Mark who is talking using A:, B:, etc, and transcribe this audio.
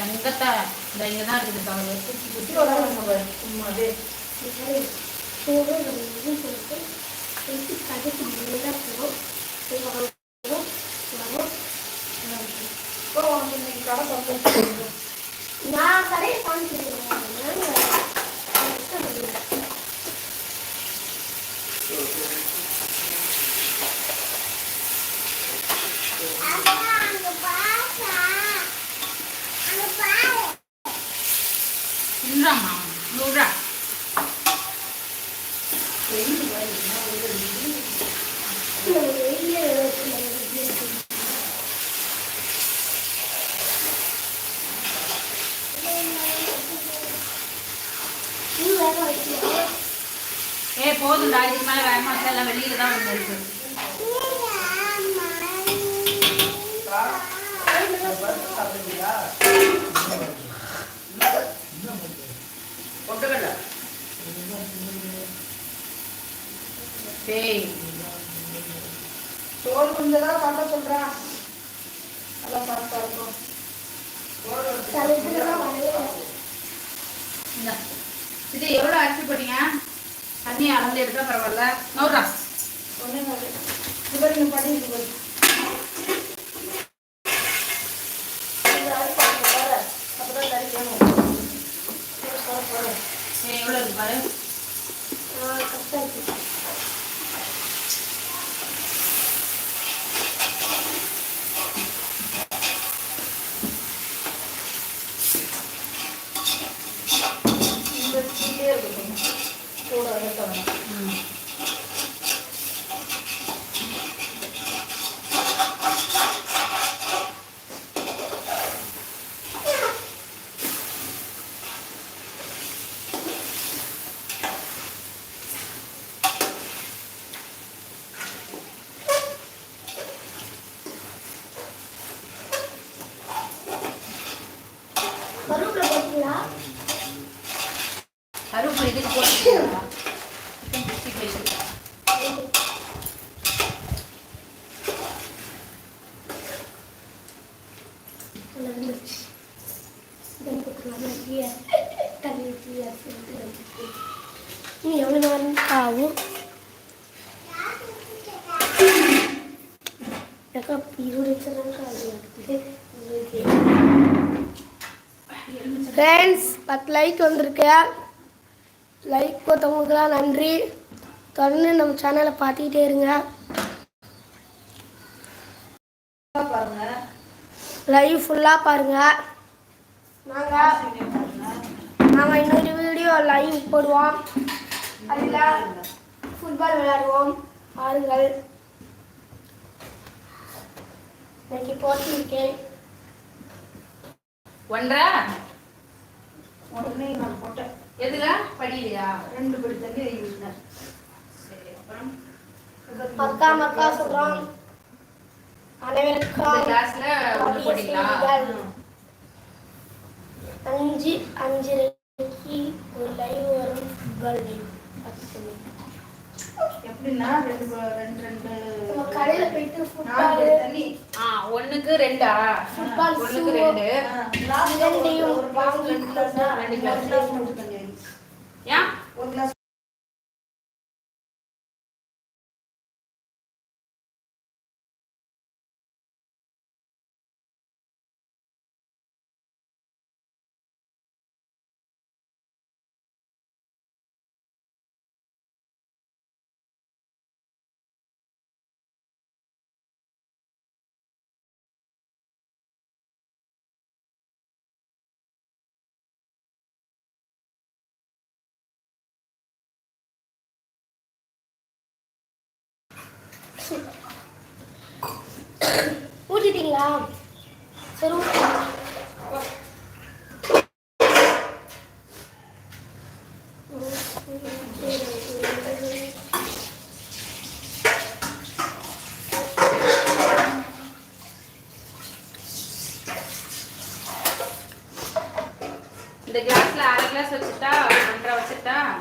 A: எங்கத்தான் இந்த இங்கதான் இருக்குது சும்மாவே
B: நான் கடையை காமிச்சு
A: இல்லம்மா நூறா போதும்டா இதுக்கு மேலே வேகமா எல்லாம் வெளியில தான் வந்து இருக்கு
C: சோறு கொஞ்சம் தான் சாப்பிட சொல்றா நல்லா சாப்பிட்டா இருக்கும்
A: இது எவ்வளோ அரிசி போட்டீங்க தண்ணி அளந்து எடுத்தா பரவாயில்ல நூறா
C: ஒன்னே இது நீங்க பண்ணிட்டு அப்பதான் கறி வேணும்
A: எவ்வளோ இருக்கு பாரு கருவேப்பிலை இதுக்கு போட்டுருக்கீங்களா
B: எவ்வளோ நேரம் ஆகும் ஃப்ரெண்ட்ஸ் 10 லைக் வந்திருக்கு. லைக் கொடுத்தவங்களுக்குலாம் நன்றி. தொடர்ந்து நம்ம சேனலை பார்த்துக்கிட்டே இருங்க. லைவ் ஃபுல்லாக பாருங்கள். நாங்கள் இன்னொரு வீடியோ லைவ் போடுவோம். அதில் ஃபுட்பால் விளையாடுவோம். பாருங்கள். இன்னைக்கு போட்டிருக்கேன்.
A: ஒன்றா
C: உடனே நான் போட்டேன்.
A: எதுல படியிலையா
C: 2 படி தண்ணி ஊற்றினேன்.
A: சரி அப்புறம்
B: மக்கா மக்கா சொல்கிறோம். அனைவருக்கும்
A: கிளாஸ்ல ஒன்று போட்டீங்களா
B: 5:05 ஒரு லைவ் வரும். ஃபுட்பால் லைவ்
C: எப்படின்னா 2
B: நம்ம கடையில் போயிட்டு ஃபுட்பால்
C: தண்ணி
A: ஒண்ணுக்கு 2
B: ஃபுட்பால்
A: ஒண்ணுக்கு 2
B: ரெண்டையும் வாங்கி
C: 2 கிளாஸ் மட்டும் தண்ணி
A: ஏன்
C: ஒரு கிளாஸ்
B: ஊற்றிட்டீங்களா? சரி
A: இந்த கிளாஸ்ல 1/2 கிளாஸ் வச்சுட்டா 1.5 வச்சுட்டா